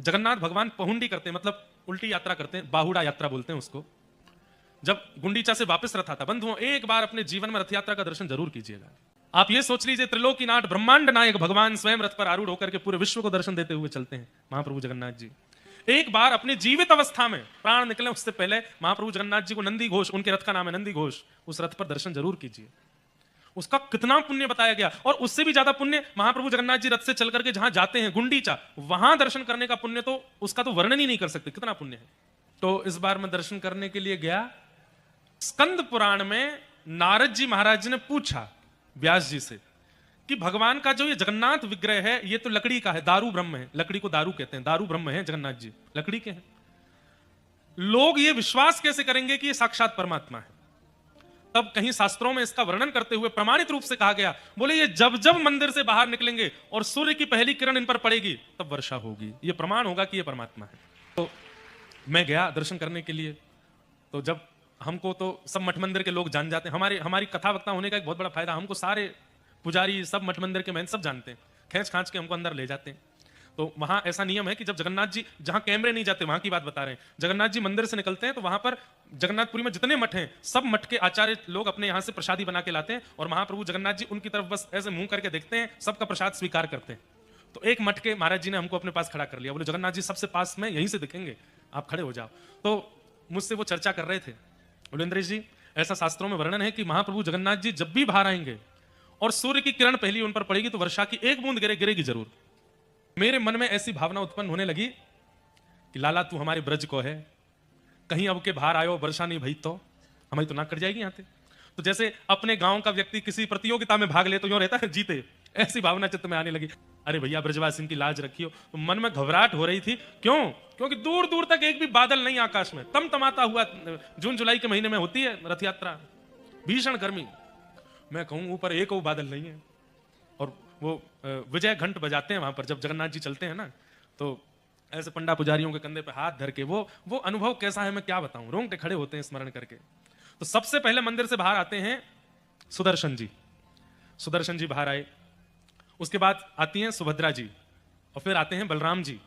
जगन्नाथ भगवान पहुंडी करते हैं, मतलब उल्टी यात्रा करते हैं, बाहुड़ा यात्रा बोलते हैं उसको। जब गुंडीचा से वापस रथ आता, बंधुओं एक बार अपने जीवन में रथ यात्रा का दर्शन जरूर कीजिएगा। आप ये सोच लीजिए त्रिलोकीनाथ ब्रह्मांड नायक भगवान स्वयं रथ पर आरूढ़ होकर के पूरे विश्व को दर्शन देते हुए चलते हैं महाप्रभु जगन्नाथ जी। एक बार अपनी जीवित अवस्था में, प्राण निकले उससे पहले, महाप्रभु जगन्नाथ जी को नंदी घोष, उनके रथ का नाम है नंदी घोष, उस रथ पर दर्शन जरूर कीजिए। उसका कितना पुण्य बताया गया। और उससे भी ज्यादा पुण्य महाप्रभु जगन्नाथ जी रथ से चल करके जहां जाते हैं गुंडीचा, वहां दर्शन करने का पुण्य तो उसका तो वर्णन ही नहीं कर सकते, कितना पुण्य है। तो इस बार मैं दर्शन करने के लिए गया। स्कंद पुराण में नारद जी महाराज ने पूछा व्यास जी से कि भगवान का जो ये जगन्नाथ विग्रह है, ये तो लकड़ी का है, दारू ब्रह्म है, लकड़ी को दारू कहते हैं, दारू ब्रह्म है जगन्नाथ जी, लकड़ी के हैं। लोग ये विश्वास कैसे करेंगे कि ये साक्षात परमात्मा है? तब कहीं शास्त्रों में इसका वर्णन करते हुए प्रमाणित रूप से कहा गया, बोले ये जब जब मंदिर से बाहर निकलेंगे और सूर्य की पहली किरण इन पर पड़ेगी तब वर्षा होगी, ये प्रमाण होगा कि ये परमात्मा है। तो मैं गया दर्शन करने के लिए। तो जब हमको तो सब मठ मंदिर के लोग जान जाते हैं, हमारी कथा वक्ता होने का एक बहुत बड़ा फायदा, हमको सारे पुजारी सब मठ मंदिर के महंत सब जानते हैं, खींच खांच के हमको अंदर ले जाते हैं। तो वहां ऐसा नियम है कि जब जगन्नाथ जी, जहां कैमरे नहीं जाते, वहां की बात बता रहे हैं, जगन्नाथ जी मंदिर से निकलते हैं तो वहां पर जगन्नाथपुरी में जितने मठ हैं, सब मठ के आचार्य लोग अपने यहां से प्रसादी बना के लाते हैं और महाप्रभु जगन्नाथ जी उनकी तरफ बस ऐसे मुंह करके देखते हैं, सबका प्रसाद स्वीकार करते हैं। तो एक मठ के महाराज जी ने हमको अपने पास खड़ा कर लिया, बोले जगन्नाथ जी सबसे पास में यहीं से दिखेंगे, आप खड़े हो जाओ। तो मुझसे वो चर्चा कर रहे थे, बोले इंद्रेश जी ऐसा शास्त्रों में वर्णन है कि महाप्रभु जगन्नाथ जी जब भी बाहर आएंगे और सूर्य की किरण पहली उन पर पड़ेगी तो वर्षा की एक बूंद गिरेगी जरूर। मेरे मन में ऐसी भावना उत्पन्न होने लगी कि लाला तू हमारे ब्रज को है, कहीं अब के बाहर आयो वर्षा नहीं भई तो हमारी तो नाक कट जाएगी यहाँ से। तो जैसे अपने गांव का व्यक्ति किसी प्रतियोगिता में भाग ले तो यूं रहता है जीते, ऐसी भावना चित्त में आने लगी। अरे भैया ब्रजवासी की लाज रखियो। तो मन में घबराहट हो रही थी, क्यों? क्योंकि दूर दूर तक एक भी बादल नहीं आकाश में, तमतमाता हुआ जून जुलाई के महीने में होती है रथ यात्रा, भीषण गर्मी, मैं कहूं ऊपर एक वो बादल नहीं है। और वो विजय घंट बजाते हैं वहां पर जब जगन्नाथ जी चलते हैं ना, तो ऐसे पंडा पुजारियों के कंधे पे हाथ धर के वो अनुभव कैसा है मैं क्या बताऊं, रोंगटे खड़े होते हैं स्मरण करके। तो सबसे पहले मंदिर से बाहर आते हैं सुदर्शन जी, सुदर्शन जी बाहर आए, उसके बाद आती हैं सुभद्रा जी और फिर आते हैं बलराम जी।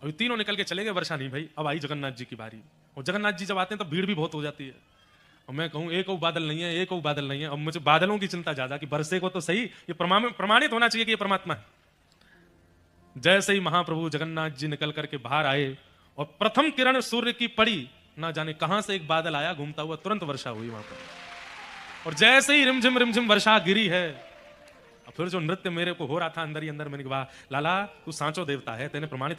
अभी तीनों निकल के चले गए, वर्षा नहीं भाई, अब आई जगन्नाथ जी की बारी। और जगन्नाथ जी जब आते हैं तो भीड़ भी बहुत हो जाती है, और मैं कहूं एक बादल नहीं है, एक बादल नहीं है। अब मुझे बादलों की चिंता ज्यादा कि बरसे को तो सही, ये प्रमाणित होना चाहिए कि ये परमात्मा है। जैसे ही महाप्रभु जगन्नाथ जी निकल करके बाहर आए और प्रथम किरण सूर्य की पड़ी, ना जाने कहां से एक बादल आया घूमता हुआ, तुरंत वर्षा हुई वहां पर। और जैसे ही रिमझिम वर्षा गिरी है, फिर जो नृत्य मेरे को हो रहा था अंदर ही अंदर, मैंने कहा लाला तू सांचो देवता है, तेने प्रमाणित